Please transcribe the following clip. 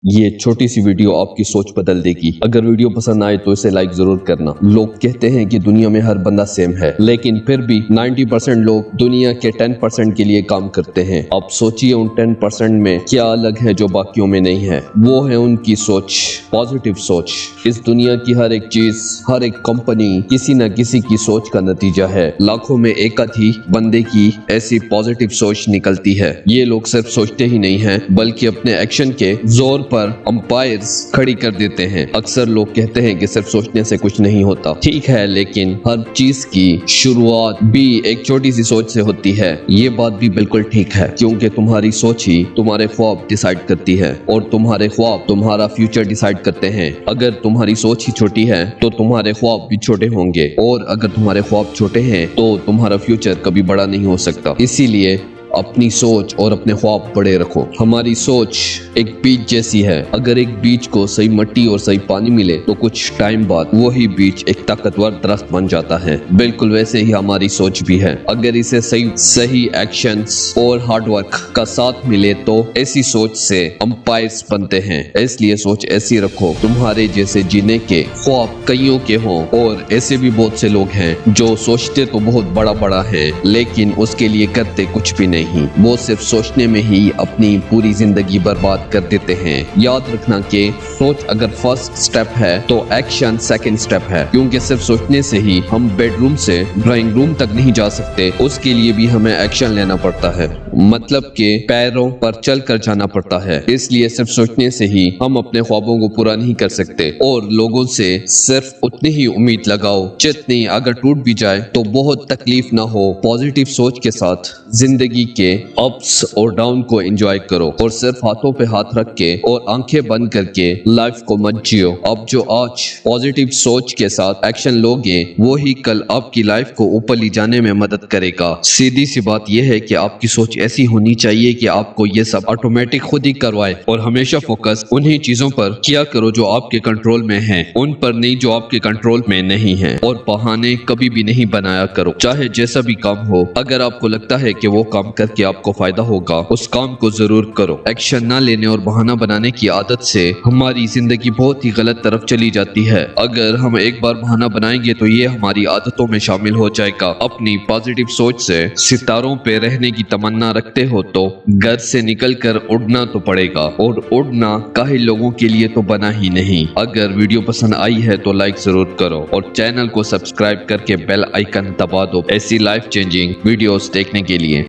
ये छोटी सी वीडियो आपकी सोच बदल देगी। अगर वीडियो पसंद आए तो इसे लाइक जरूर करना। लोग कहते हैं कि दुनिया में हर बंदा सेम है, लेकिन फिर भी 90% लोग दुनिया के 10% के लिए काम करते हैं। अब सोचिए उन 10% में क्या अलग है जो बाकियों में नहीं है। वो है उनकी सोच, पॉजिटिव सोच। इस दुनिया की हर एक चीज, हर एक कंपनी किसी न किसी की सोच का नतीजा है। लाखों में एक ही बंदे की ऐसी पॉजिटिव सोच निकलती है। ये लोग सिर्फ सोचते ही नहीं है, बल्कि अपने एक्शन के जोर पर अंपायर्स खड़ी कर देते हैं। अक्सर लोग कहते हैं कि सिर्फ सोचने से कुछ नहीं होता। ठीक है, लेकिन हर चीज की शुरुआत भी एक छोटी सी सोच से होती है। ये बात भी बिल्कुल ठीक है, क्योंकि तुम्हारी सोच ही तुम्हारे ख्वाब डिसाइड करती है और तुम्हारे ख्वाब तुम्हारा फ्यूचर डिसाइड करते हैं। अगर तुम्हारी सोच ही छोटी है तो तुम्हारे ख्वाब भी छोटे होंगे, और अगर तुम्हारे ख्वाब छोटे हैं तो तुम्हारा फ्यूचर कभी बड़ा नहीं हो सकता। इसीलिए अपनी सोच और अपने ख्वाब बड़े रखो। हमारी सोच एक बीज जैसी है। अगर एक बीज को सही मिट्टी और सही पानी मिले तो कुछ टाइम बाद वही बीज एक ताकतवर दरख्त बन जाता है। बिल्कुल वैसे ही हमारी सोच भी है। अगर इसे सही एक्शंस और हार्ड वर्क का साथ मिले तो ऐसी सोच से अंपायर्स बनते हैं। इसलिए सोच ऐसी रखो तुम्हारे जैसे जीने के ख्वाब कईयों के हों। और ऐसे भी बहुत से लोग हैं जो सोचते तो बहुत बड़ा बड़ा है, लेकिन उसके लिए करते कुछ भी नहीं। वो सिर्फ सोचने में ही अपनी पूरी जिंदगी बर्बाद कर देते हैं। याद रखना कि सोच अगर फर्स्ट स्टेप है तो एक्शन सेकंड स्टेप है, क्योंकि सिर्फ सोचने से ही हम बेडरूम से ड्राइंग रूम तक नहीं जा सकते। उसके लिए भी हमें एक्शन लेना पड़ता है, मतलब कि पैरों पर चल कर जाना पड़ता है। इसलिए सिर्फ सोचने से ही हम अपने ख्वाबों को पूरा नहीं कर सकते। और लोगों से सिर्फ उतनी ही उम्मीद लगाओ जितनी अगर टूट भी जाए तो बहुत तकलीफ ना हो। पॉजिटिव सोच के साथ जिंदगी के अप्स और डाउन को एंजॉय करो, और सिर्फ हाथों पे हाथ रख के और आंखें बंद करके लाइफ को मत जियो। अब जो आज पॉजिटिव सोच के साथ एक्शन लोगे वो ही कल आपकी लाइफ को ऊपर ले जाने में मदद करेगा। सीधी सी बात यह है कि आपकी सोच ऐसी होनी चाहिए कि आपको ये सब ऑटोमेटिक खुद ही करवाए। और हमेशा फोकस उन्हीं चीजों पर किया करो जो आपके कंट्रोल में है, उन पर नहीं जो आपके कंट्रोल में नहीं है। और बहाने कभी भी नहीं बनाया करो, चाहे जैसा भी काम हो। अगर आपको लगता है कि वो काम करके आपको फायदा होगा, उस काम को जरूर करो। एक्शन ना लेने और बहाना बनाने की आदत से हमारी जिंदगी बहुत ही गलत तरफ चली जाती है। अगर हम एक बार बहाना बनाएंगे तो ये हमारी आदतों में शामिल हो जाएगा। अपनी पॉजिटिव सोच से सितारों पे रहने की तमन्ना रखते हो तो घर से निकलकर उड़ना तो पड़ेगा, और उड़ना काहिल लोगों के लिए तो बना ही नहीं। अगर वीडियो पसंद आई है तो लाइक जरूर करो और चैनल को सब्सक्राइब करके बेल आइकन दबा दो ऐसी लाइफ चेंजिंग वीडियोस देखने के लिए।